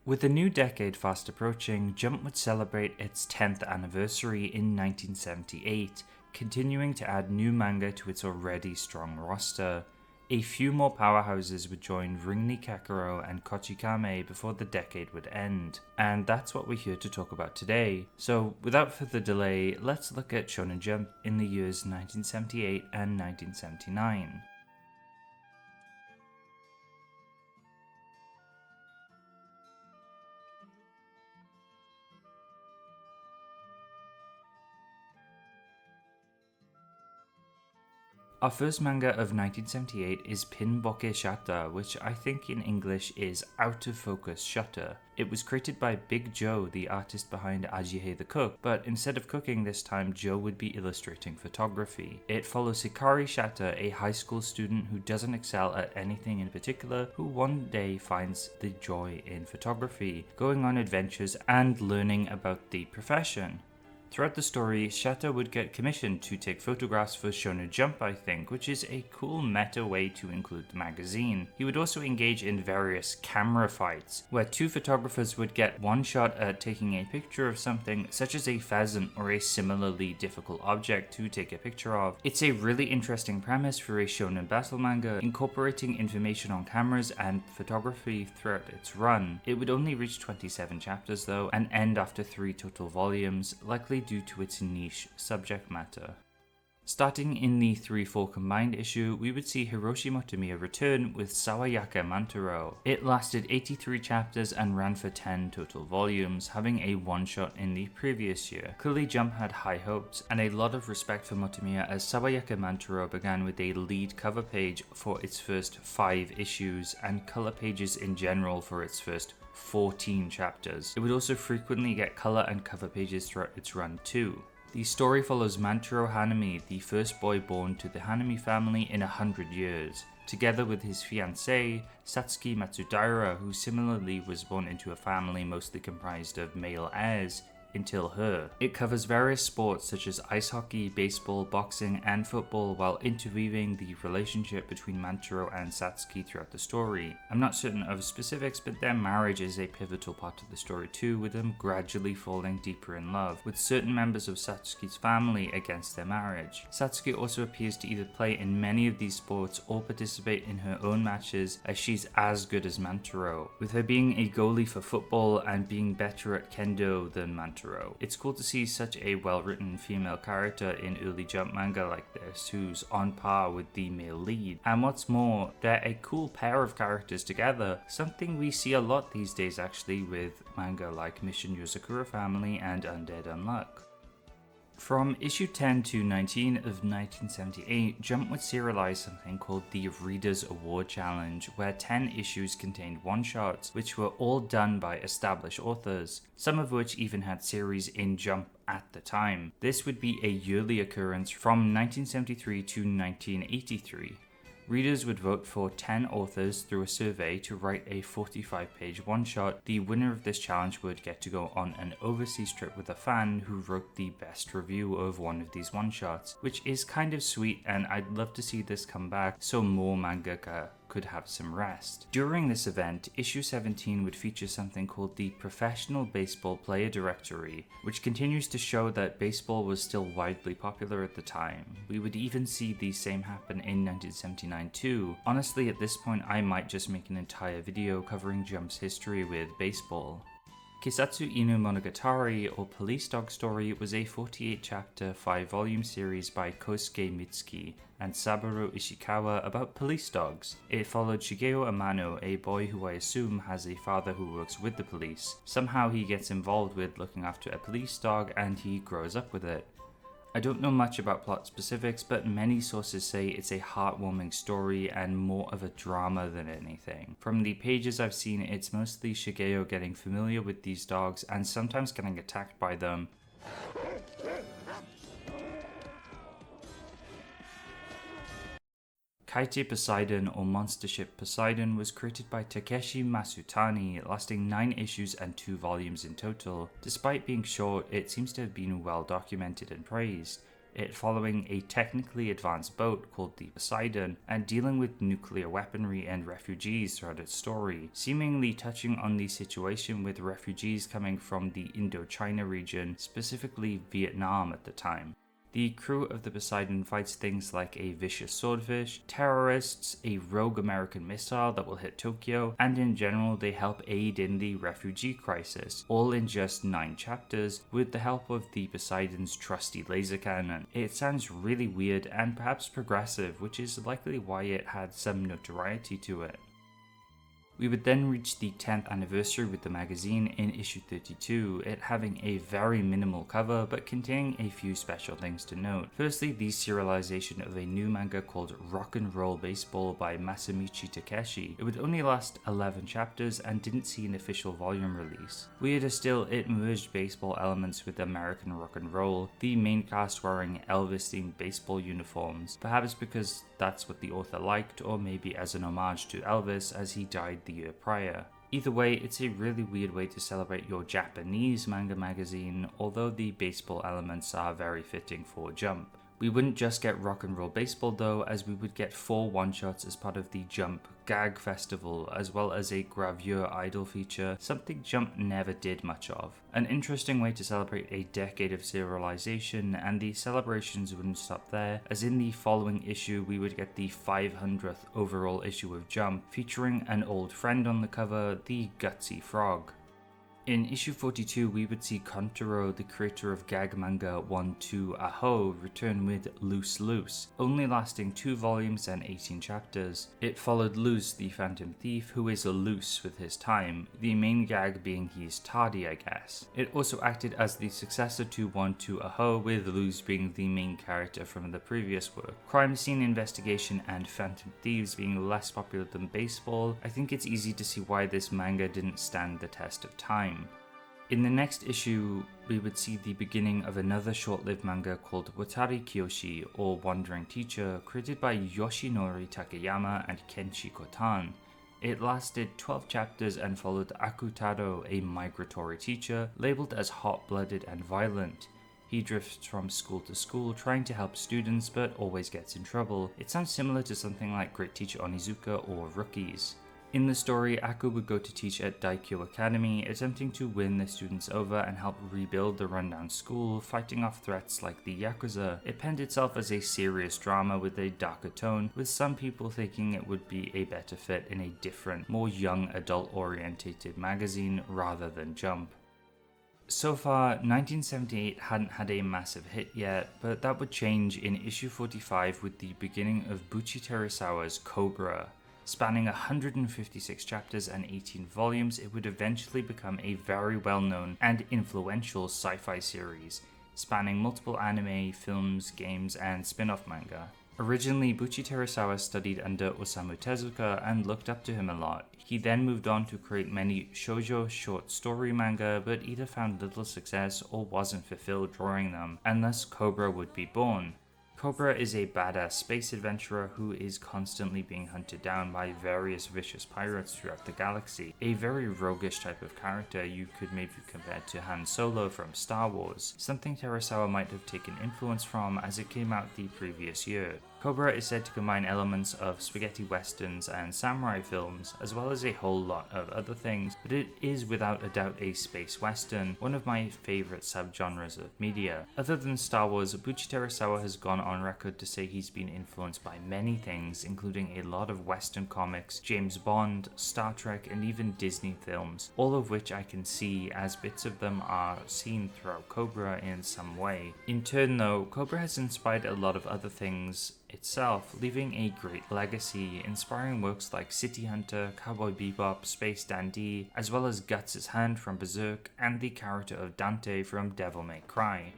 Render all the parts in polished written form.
With the new decade fast approaching, Jump would celebrate its 10th anniversary in 1978, continuing to add new manga to its already strong roster. A few more powerhouses would join Ringni Kakero and Kochikame before the decade would end, and that's what we're here to talk about today. So without further delay, let's look at Shonen Jump in the years 1978 and 1979. Our first manga of 1978 is Pinboke Shatta, which I think in English is Out of Focus Shutter. It was created by Big Joe, the artist behind Ajihei the Cook, but instead of cooking this time, Joe would be illustrating photography. It follows Hikari Shatta, a high school student who doesn't excel at anything in particular, who one day finds the joy in photography, going on adventures and learning about the profession. Throughout the story, Shatta would get commissioned to take photographs for Shonen Jump, I think, which is a cool meta way to include the magazine. He would also engage in various camera fights, where two photographers would get one shot at taking a picture of something, such as a pheasant or a similarly difficult object to take a picture of. It's a really interesting premise for a shonen battle manga, incorporating information on cameras and photography throughout its run. It would only reach 27 chapters though, and end after 3 total volumes, likely due to its niche subject matter. Starting in the 3-4 combined issue, we would see Hiroshi Motomiya return with Sawayaka Mantaro. It lasted 83 chapters and ran for 10 total volumes, having a one-shot in the previous year. Clearly Jump had high hopes and a lot of respect for Motomiya, as Sawayaka Mantaro began with a lead cover page for its first 5 issues and color pages in general for its first 14 chapters. It would also frequently get color and cover pages throughout its run too. The story follows Mantaro Hanami, the first boy born to the Hanami family in 100 years, together with his fiancée, Satsuki Matsudaira, who similarly was born into a family mostly comprised of male heirs, until her. It covers various sports such as ice hockey, baseball, boxing, and football, while interweaving the relationship between Mantaro and Satsuki throughout the story. I'm not certain of specifics, but their marriage is a pivotal part of the story too, with them gradually falling deeper in love, with certain members of Satsuki's family against their marriage. Satsuki also appears to either play in many of these sports or participate in her own matches, as she's as good as Mantaro, with her being a goalie for football and being better at kendo than Mantaro. It's cool to see such a well-written female character in early Jump manga like this, who's on par with the male lead. And what's more, they're a cool pair of characters together, something we see a lot these days actually with manga like Mission Yozakura Family and Undead Unluck. From issue 10 to 19 of 1978, Jump would serialize something called the Readers Award Challenge, where 10 issues contained one-shots, which were all done by established authors, some of which even had series in Jump at the time. This would be a yearly occurrence from 1973 to 1983. Readers would vote for 10 authors through a survey to write a 45-page one-shot. The winner of this challenge would get to go on an overseas trip with a fan who wrote the best review of one of these one-shots, which is kind of sweet, and I'd love to see this come back so more mangaka could have some rest. During this event, issue 17 would feature something called the Professional Baseball Player Directory, which continues to show that baseball was still widely popular at the time. We would even see the same happen in 1979 too. Honestly, at this point I might just make an entire video covering Jump's history with baseball. Keisatsuinu Monogatari, or Police Dog Story, was a 48-chapter, 5-volume series by Kosuke Mitsuki and Saburo Ishikawa about police dogs. It followed Shigeo Amano, a boy who I assume has a father who works with the police. Somehow he gets involved with looking after a police dog and he grows up with it. I don't know much about plot specifics, but many sources say it's a heartwarming story and more of a drama than anything. From the pages I've seen, it's mostly Shigeo getting familiar with these dogs and sometimes getting attacked by them. Kaitei Poseidon, or Monster Ship Poseidon, was created by Takeshi Masutani, lasting 9 issues and 2 volumes in total. Despite being short, it seems to have been well documented and praised. it following a technically advanced boat called the Poseidon and dealing with nuclear weaponry and refugees throughout its story, seemingly touching on the situation with refugees coming from the Indochina region, specifically Vietnam at the time. The crew of the Poseidon fights things like a vicious swordfish, terrorists, a rogue American missile that will hit Tokyo, and in general they help aid in the refugee crisis, all in just 9 chapters with the help of the Poseidon's trusty laser cannon. It sounds really weird and perhaps progressive, which is likely why it had some notoriety to it. We would then reach the 10th anniversary with the magazine in issue 32, it having a very minimal cover but containing a few special things to note. Firstly, the serialization of a new manga called Rock and Roll Baseball by Masamichi Takeshi. It would only last 11 chapters and didn't see an official volume release. Weirder still, it merged baseball elements with American rock and roll, the main cast wearing Elvis-themed baseball uniforms, perhaps because that's what the author liked, or maybe as an homage to Elvis as he died the year prior. Either way, it's a really weird way to celebrate your Japanese manga magazine, although the baseball elements are very fitting for Jump. We wouldn't just get Rock and Roll Baseball though, as we would get 4 one-shots as part of the Jump Gag Festival, as well as a Gravure Idol feature, something Jump never did much of. An interesting way to celebrate a decade of serialization, and the celebrations wouldn't stop there, as in the following issue we would get the 500th overall issue of Jump, featuring an old friend on the cover, the Gutsy Frog. In issue 42, we would see Kontaro, the creator of gag manga 1-2 Aho, return with Loose Loose, only lasting 2 volumes and 18 chapters. It followed Luz, the Phantom Thief, who is loose with his time, the main gag being he's tardy, I guess. It also acted as the successor to 1-2 Aho, with Luz being the main character from the previous work. Crime scene investigation and Phantom Thieves being less popular than baseball, I think it's easy to see why this manga didn't stand the test of time. In the next issue, we would see the beginning of another short-lived manga called Watari Kyoshi, or Wandering Teacher, created by Yoshinori Takayama and Kenshi Kotan. It lasted 12 chapters and followed Akutaro, a migratory teacher, labeled as hot-blooded and violent. He drifts from school to school, trying to help students, but always gets in trouble. It sounds similar to something like Great Teacher Onizuka or Rookies. In the story, Aku would go to teach at Daikyo Academy, attempting to win the students over and help rebuild the rundown school, fighting off threats like the Yakuza. It penned itself as a serious drama with a darker tone, with some people thinking it would be a better fit in a different, more young adult-orientated magazine rather than Jump. So far, 1978 hadn't had a massive hit yet, but that would change in issue 45 with the beginning of Buchi Terusawa's Cobra. Spanning 156 chapters and 18 volumes, it would eventually become a very well-known and influential sci-fi series, spanning multiple anime, films, games, and spin-off manga. Originally, Buchi Terusawa studied under Osamu Tezuka and looked up to him a lot. He then moved on to create many shoujo short story manga, but either found little success or wasn't fulfilled drawing them, and thus Cobra would be born. Cobra is a badass space adventurer who is constantly being hunted down by various vicious pirates throughout the galaxy. A very roguish type of character you could maybe compare to Han Solo from Star Wars, something Terusawa might have taken influence from as it came out the previous year. Cobra is said to combine elements of spaghetti westerns and samurai films, as well as a whole lot of other things, but it is without a doubt a space western, one of my favourite subgenres of media. Other than Star Wars, Buchi Terusawa has gone on record to say he's been influenced by many things, including a lot of western comics, James Bond, Star Trek, and even Disney films, all of which I can see as bits of them are seen throughout Cobra in some way. In turn though, Cobra has inspired a lot of other things itself, leaving a great legacy, inspiring works like City Hunter, Cowboy Bebop, Space Dandy, as well as Guts' Hand from Berserk, and the character of Dante from Devil May Cry.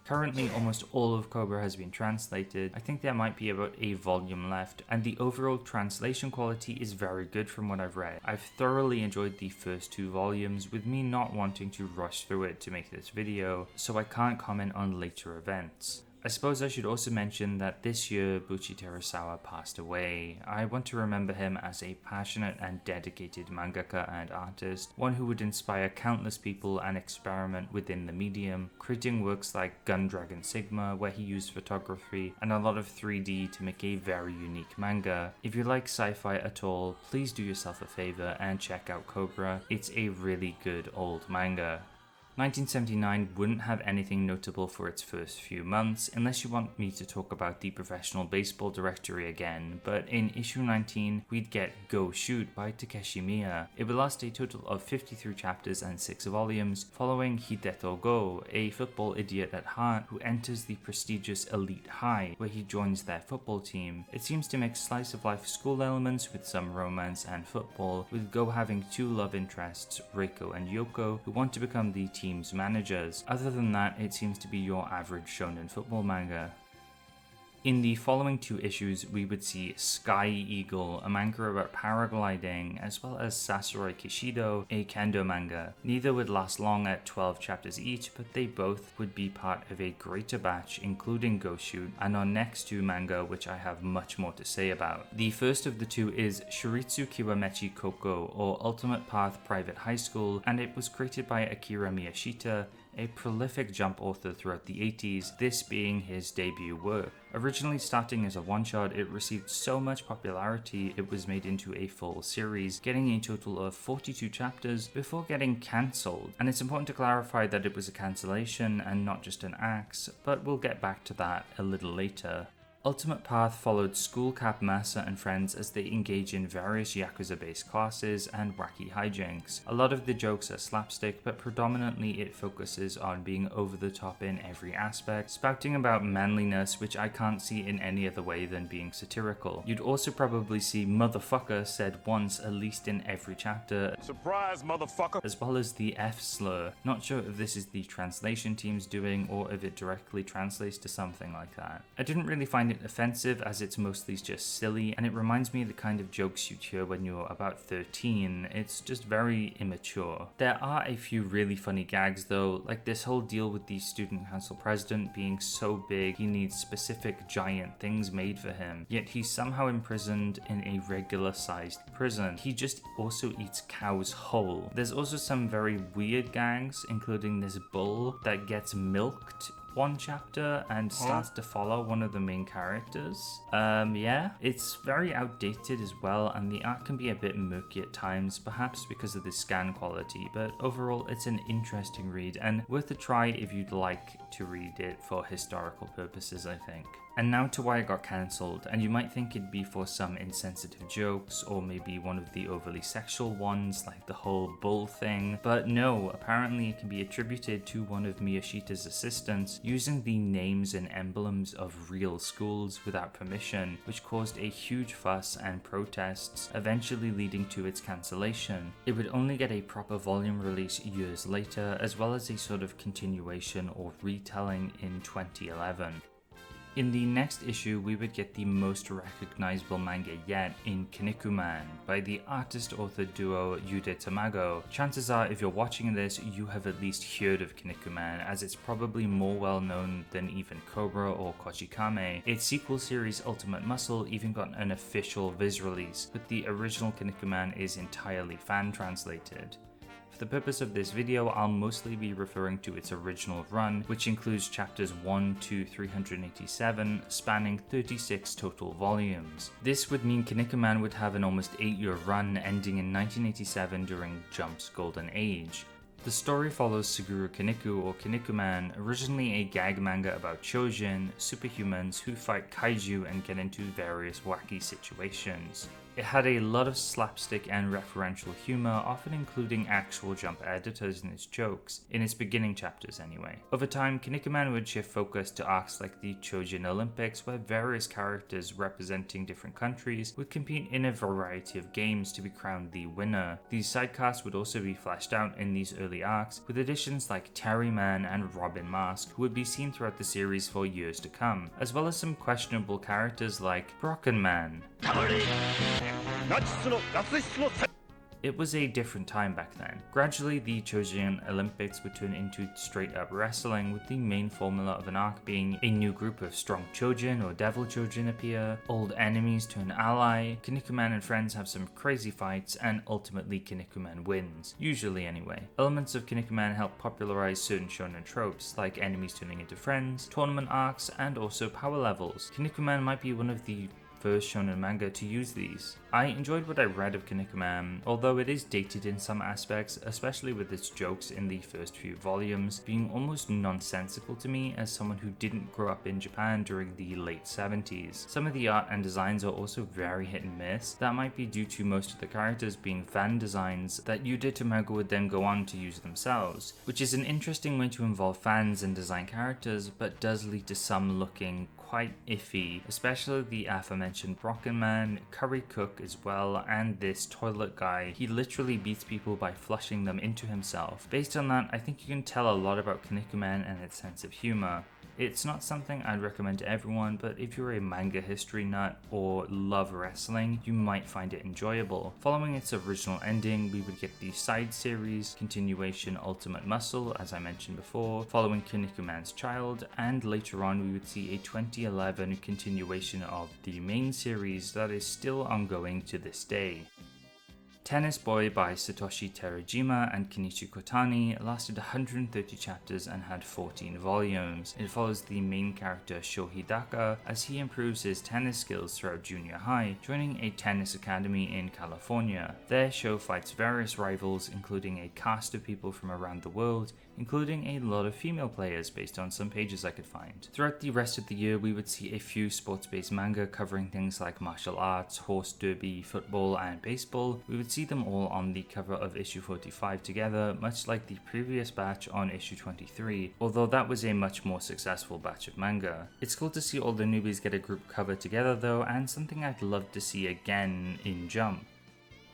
Currently, almost all of Cobra has been translated. I think there might be about a volume left, and the overall translation quality is very good from what I've read. I've thoroughly enjoyed the first 2 volumes, with me not wanting to rush through it to make this video, so I can't comment on later events. I suppose I should also mention that this year Buchi Terusawa passed away. I want to remember him as a passionate and dedicated mangaka and artist, one who would inspire countless people and experiment within the medium, creating works like Gun Dragon Sigma, where he used photography and a lot of 3D to make a very unique manga. If you like sci-fi at all, please do yourself a favor and check out Cobra. It's a really good old manga. 1979 wouldn't have anything notable for its first few months, unless you want me to talk about the Professional Baseball Directory again, but in issue 19 we'd get Go Shoot by Takeshi Miya. It would last a total of 53 chapters and 6 volumes, following Hideto Go, a football idiot at heart who enters the prestigious Elite High, where he joins their football team. It seems to mix slice of life school elements with some romance and football, with Go having 2 love interests, Reiko and Yoko, who want to become the team's managers. Other than that, it seems to be your average shonen football manga. In the following 2 issues, we would see Sky Eagle, a manga about paragliding, as well as Sasurai Kishido, a kendo manga. Neither would last long at 12 chapters each, but they both would be part of a greater batch, including Go Shoot, and our next 2 manga, which I have much more to say about. The first of the 2 is Shiritsu Kiwamemichi Kōkō, or Ultimate Path Private High School, and it was created by Akira Miyashita, a prolific Jump author throughout the 80s, this being his debut work. Originally starting as a one-shot, it received so much popularity it was made into a full series, getting a total of 42 chapters before getting cancelled. And it's important to clarify that it was a cancellation and not just an axe, but we'll get back to that a little later. Ultimate Path followed School Cap Masa and friends as they engage in various Yakuza-based classes and wacky hijinks. A lot of the jokes are slapstick, but predominantly it focuses on being over the top in every aspect, spouting about manliness, which I can't see in any other way than being satirical. You'd also probably see motherfucker said once at least in every chapter. Surprise, motherfucker! As well as the F slur. Not sure if this is the translation team's doing or if it directly translates to something like that. I didn't really find it offensive, as it's mostly just silly, and it reminds me of the kind of jokes you'd hear when you're about 13. It's just very immature. There are a few really funny gags though, like this whole deal with the student council president being so big he needs specific giant things made for him, yet he's somehow imprisoned in a regular sized prison. He just also eats cows whole. There's also some very weird gags, including this bull that gets milked one chapter and starts to follow one of the main characters. Yeah, it's very outdated as well, and the art can be a bit murky at times, perhaps because of the scan quality, but overall it's an interesting read and worth a try if you'd like to read it for historical purposes, I think. And now to why it got cancelled, and you might think it'd be for some insensitive jokes or maybe one of the overly sexual ones like the whole bull thing, but no, apparently it can be attributed to one of Miyashita's assistants using the names and emblems of real schools without permission, which caused a huge fuss and protests, eventually leading to its cancellation. It would only get a proper volume release years later, as well as a sort of continuation or retelling in 2011. In the next issue, we would get the most recognizable manga yet in Kinnikuman by the artist-author duo Yude Tamago. Chances are, if you're watching this, you have at least heard of Kinnikuman, as it's probably more well known than even Cobra or Kochikame. Its sequel series Ultimate Muscle even got an official viz release, but the original Kinnikuman is entirely fan-translated. For the purpose of this video, I'll mostly be referring to its original run, which includes chapters 1 to 387, spanning 36 total volumes. This would mean Kinnikuman would have an almost 8-year run, ending in 1987 during Jump's golden age. The story follows Suguru Kinniku, or Kinnikuman, originally a gag manga about chojin, superhumans who fight kaiju and get into various wacky situations. It had a lot of slapstick and referential humor, often including actual Jump editors in its jokes, in its beginning chapters anyway. Over time, Kinnikuman would shift focus to arcs like the Chojin Olympics, where various characters representing different countries would compete in a variety of games to be crowned the winner. These sidecasts would also be fleshed out in these early arcs, with additions like Terry Man and Robin Mask, who would be seen throughout the series for years to come, as well as some questionable characters like Brocken Man. It was a different time back then. Gradually, the Chojin Olympics would turn into straight up wrestling, with the main formula of an arc being a new group of strong Chojin or devil Chojin appear, old enemies turn ally, Kinnikuman and friends have some crazy fights, and ultimately Kinnikuman wins. Usually anyway. Elements of Kinnikuman help popularize certain shonen tropes, like enemies turning into friends, tournament arcs, and also power levels. Kinnikuman might be one of the first shonen manga to use these. I enjoyed what I read of Kinnikuman, although it is dated in some aspects, especially with its jokes in the first few volumes being almost nonsensical to me as someone who didn't grow up in Japan during the late 70s. Some of the art and designs are also very hit and miss. That might be due to most of the characters being fan designs that Yude manga would then go on to use themselves, which is an interesting way to involve fans and design characters, but does lead to some looking quite iffy, especially the aforementioned Brocken Man, Curry Cook as well, and this toilet guy. He literally beats people by flushing them into himself. Based on that, I think you can tell a lot about Kinnikuman and its sense of humor. It's not something I'd recommend to everyone, but if you're a manga history nut or love wrestling, you might find it enjoyable. Following its original ending, we would get the side series, Continuation Ultimate Muscle, as I mentioned before, following Kinnikuman's child, and later on we would see a 2011 continuation of the main series that is still ongoing to this day. Tennis Boy by Satoshi Terajima and Kenichi Kotani lasted 130 chapters and had 14 volumes. It follows the main character Shohidaka as he improves his tennis skills throughout junior high, joining a tennis academy in California. There, Sho fights various rivals, including a cast of people from around the world, including a lot of female players based on some pages I could find. Throughout the rest of the year, we would see a few sports-based manga covering things like martial arts, horse derby, football, and baseball. We would see them all on the cover of issue 45 together, much like the previous batch on issue 23, although that was a much more successful batch of manga. It's cool to see all the newbies get a group cover together though, and something I'd love to see again in Jump.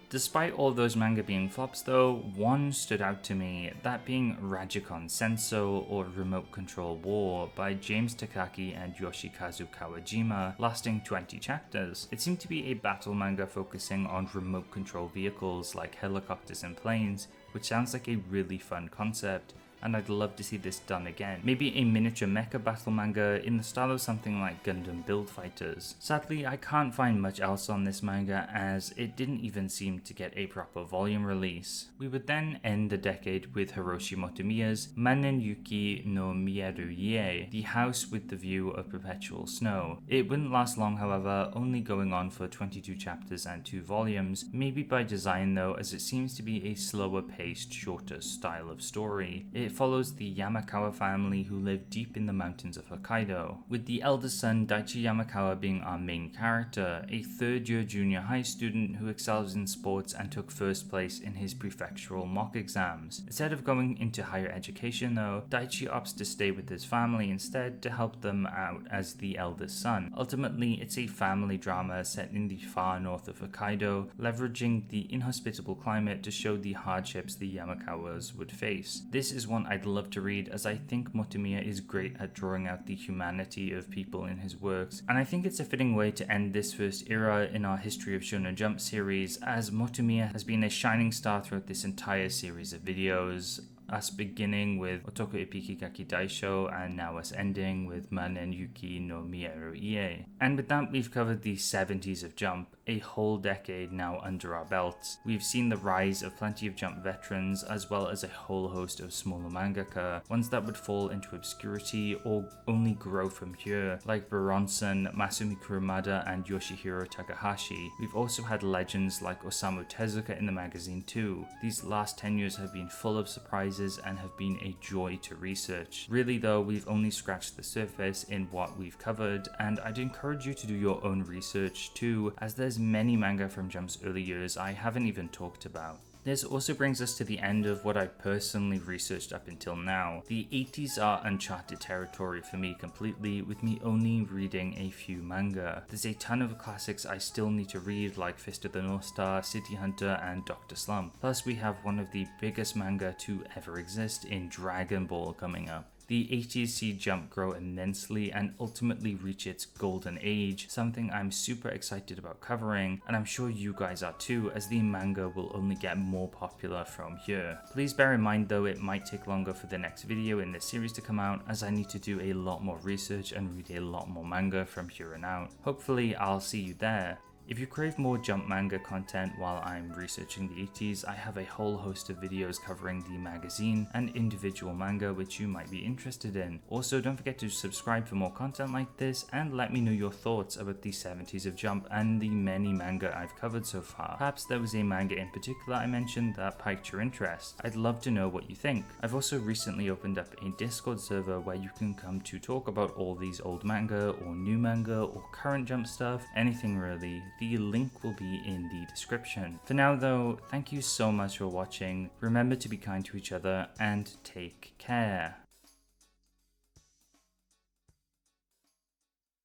Despite all those manga being flops though, one stood out to me, that being Rajikon Senso or Remote Control War by James Takaki and Yoshikazu Kawajima, lasting 20 chapters. It seemed to be a battle manga focusing on remote control vehicles like helicopters and planes, which sounds like a really fun concept, and I'd love to see this done again. Maybe a miniature mecha battle manga in the style of something like Gundam Build Fighters. Sadly, I can't find much else on this manga as it didn't even seem to get a proper volume release. We would then end the decade with Hiroshi Motomiya's Manen Yuki no Mieru-ie, the house with the view of perpetual snow. It wouldn't last long however, only going on for 22 chapters and 2 volumes, maybe by design though, as it seems to be a slower paced, shorter style of story. It follows the Yamakawa family who live deep in the mountains of Hokkaido, with the eldest son Daichi Yamakawa being our main character, a third-year junior high student who excels in sports and took first place in his prefectural mock exams. Instead of going into higher education though, Daichi opts to stay with his family instead to help them out as the eldest son. Ultimately, it's a family drama set in the far north of Hokkaido, leveraging the inhospitable climate to show the hardships the Yamakawas would face. This is one I'd love to read as I think Motomiya is great at drawing out the humanity of people in his works, and I think it's a fitting way to end this first era in our History of Shonen Jump series, as Motomiya has been a shining star throughout this entire series of videos. Us beginning with Otoku Epiki Gaki Daisho and now us ending with Manen Yuki no Mieru-ie. And with that, we've covered the 70s of Jump, a whole decade now under our belts. We've seen the rise of plenty of Jump veterans as well as a whole host of smaller mangaka, ones that would fall into obscurity or only grow from here, like Baronson, Masumi Kurumada and Yoshihiro Takahashi. We've also had legends like Osamu Tezuka in the magazine too. These last 10 years have been full of surprises and have been a joy to research. Really though, we've only scratched the surface in what we've covered, and I'd encourage you to do your own research too, as there's many manga from Jump's early years I haven't even talked about. This also brings us to the end of what I personally researched up until now. The 80s are uncharted territory for me completely, with me only reading a few manga. There's a ton of classics I still need to read like Fist of the North Star, City Hunter and Dr. Slump. Plus we have one of the biggest manga to ever exist in Dragon Ball coming up. The 80s see Jump grow immensely and ultimately reach its golden age, something I'm super excited about covering, and I'm sure you guys are too, as the manga will only get more popular from here. Please bear in mind though, it might take longer for the next video in this series to come out, as I need to do a lot more research and read a lot more manga from here on out. Hopefully I'll see you there. If you crave more Jump manga content while I'm researching the 80s, I have a whole host of videos covering the magazine and individual manga which you might be interested in. Also, don't forget to subscribe for more content like this, and let me know your thoughts about the 70s of Jump and the many manga I've covered so far. Perhaps there was a manga in particular I mentioned that piqued your interest. I'd love to know what you think. I've also recently opened up a Discord server where you can come to talk about all these old manga or new manga or current Jump stuff, anything really. The link will be in the description. For now though, thank you so much for watching. Remember to be kind to each other and take care.